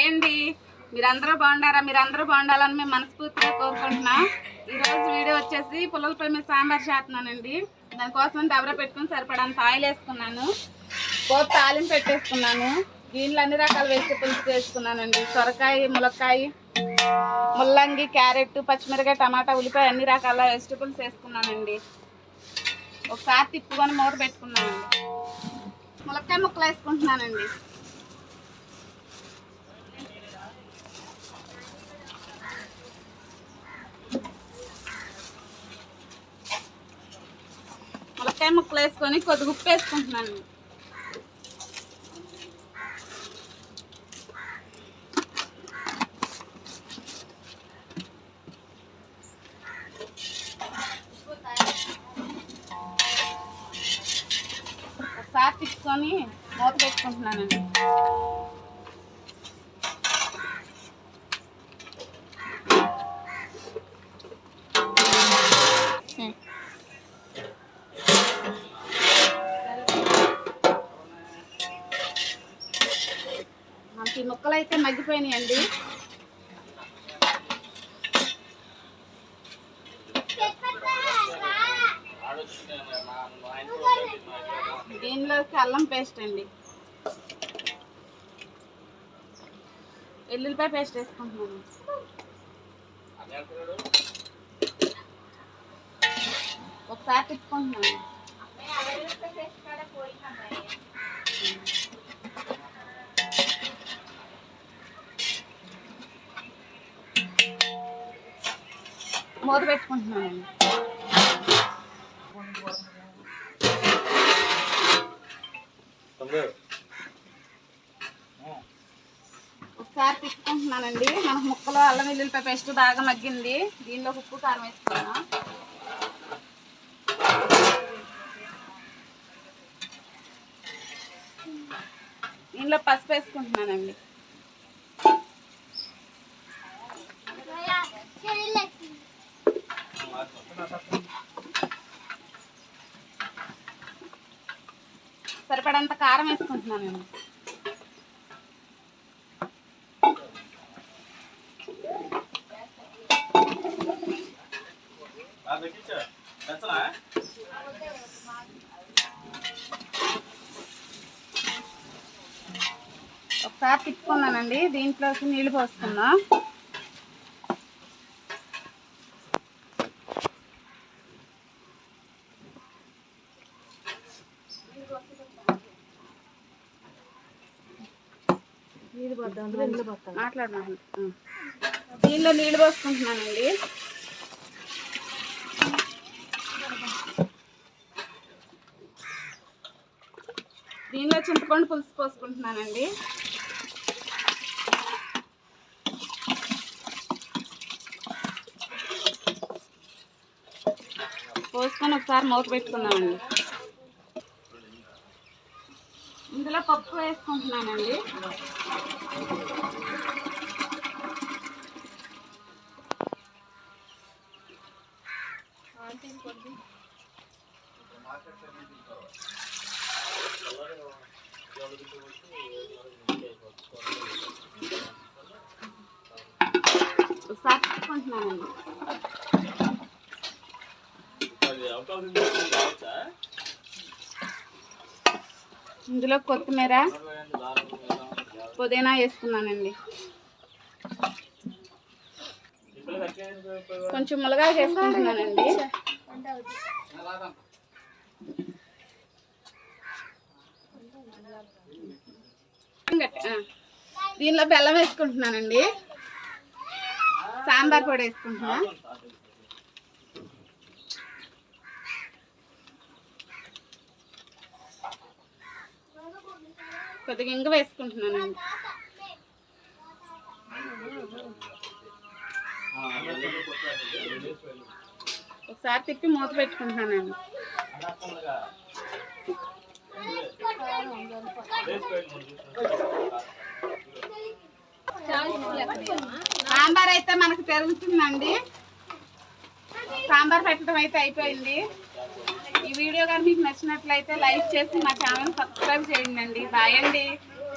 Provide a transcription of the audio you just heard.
అండి, మీరందరూ బాగుండారా? మీరందరూ బాగుండాలని మేము మనస్ఫూర్తిగా కోరుకుంటున్నాం. ఈరోజు వీడియో వచ్చేసి పుల్లలపై మీద సాంబార్ చేస్తున్నానండి. దానికోసం దబర పెట్టుకుని సరిపడంత ఆయిల్ వేసుకున్నాను. పోపు తాలింపు పెట్టేసుకున్నాను. దీనిలో అన్ని రకాల వెజిటబుల్స్ వేసుకున్నానండి. సొరకాయ, ములక్కాయ, ముల్లంగి, క్యారెట్, పచ్చిమిరకాయ, టమాటా, ఉల్లిపాయ అన్ని రకాల వెజిటబుల్స్ వేసుకున్నానండి. ఒకసారి తిప్పుకొని మూత పెట్టుకున్నానండి. ములక్కాయ ముక్కలు వేసుకుంటున్నానండి. ములక్కాయ ముక్కలు వేసుకొని కొద్దిగా ఉప్పు వేసుకుంటున్నాను. ఒకసారి తిప్పుకొని మూత పెట్టుకుంటున్నానండి. మనకి ముక్కలు అయితే మగ్గిపోయినాయండి. దీనిలోకి అల్లం పేస్ట్ అండి, వెల్లుల్లిపాయ పేస్ట్ వేసుకుంటున్నాను. ఒకసారి తిప్పుకుంటున్నాను. మూత పెట్టుకుంటున్నానండి. ఒకసారి తిప్పుకుంటున్నానండి. మనకు ముక్కలో అల్లం వెల్లుల్లిపాయ పేస్ట్ బాగా మగ్గింది. దీనిలో ఉప్పు కారం వేసుకున్నాను. దీనిలో పసుపు వేసుకుంటున్నానండి. సరిపడంత కారం వేసుకుంటున్నానండి. ఒకసారి తిప్పుకున్నానండి. దీంట్లోకి నీళ్ళు పోసుకుందాం. దీనిలో నీళ్ళు పోసుకుంటున్నానండి. దీనిలో చింతపండు పులుసు పోసుకుంటున్నానండి. పోసుకొని ఒకసారి మూత పెట్టుకున్నామండి. ఇందులో పప్పు వేసుకుంటున్నానండి. ఒకసారి తిప్పుకుంటున్నానండి. ఇందులో కొత్తిమీర, పుదీనా వేసుకున్నానండి. కొంచెం ములగా వేసుకుంటున్నానండి. దీనిలో బెల్లం వేసుకుంటున్నానండి. సాంబార్ పొడి వేసుకుంటున్నా. కొద్దిగా ఇంగ వేసుకుంటున్నానండి. ఒకసారి తిప్పి మూత పెట్టుకుంటున్నానండి. సాంబార్ అయితే మనకు తెలుస్తుందండి. సాంబార్ పెట్టడం అయితే అయిపోయింది. ఈ వీడియో కానీ మీకు నచ్చినట్లయితే లైక్ చేసి మా ఛానల్ సబ్స్క్రైబ్ చేయండి. బాయ్ అండి.